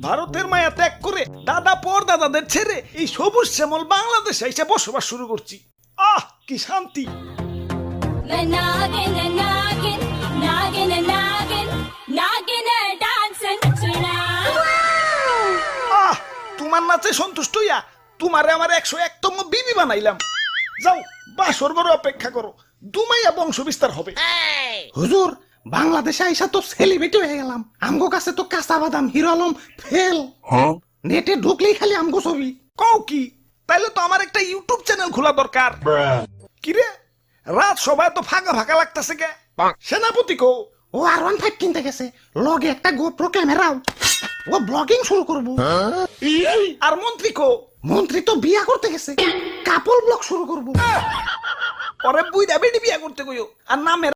ভারতের মায়া ত্যাগ করে দাদা পর দাদাদের ছেড়ে এই সবুজ শ্যামল বাংলাদেশে এসে বসবাস শুরু করছি। কি শান্তি। তোমার নাচে সন্তুষ্ট হইয়া তোমারে আমার 101তম বিবি বানাইলাম। যাও বাসর ঘরে অপেক্ষা করো, দুমাইয়া বংশ বিস্তার হবে। হুজুর, বাংলাদেশে আইসা তো সেলিব্রিটি হয়ে গেলাম। আমগো কাছে তো কাঁচা বাদাম হিরো আলম ফেল। নেটে ঢুকলেই খালি আমগো ছবি। কও কি? তাইলে তো আমার একটা ইউটিউব চ্যানেল খোলা দরকার। কিরে রাত সবাই তো ফাঁকা ফাঁকা লাগতেছে কে? সেনাপতি কো? ও R15 কিনতে গেছে, লগে একটা গোপ্রো ক্যামেরাও। ও ব্লগিং শুরু করবো। আর মন্ত্রী কো? মন্ত্রী তো বিয়া করতে গেছে, কাপল ব্লগ শুরু করবো। পরে বুইড়া বেডি বিয়া করতে কইও আর নামে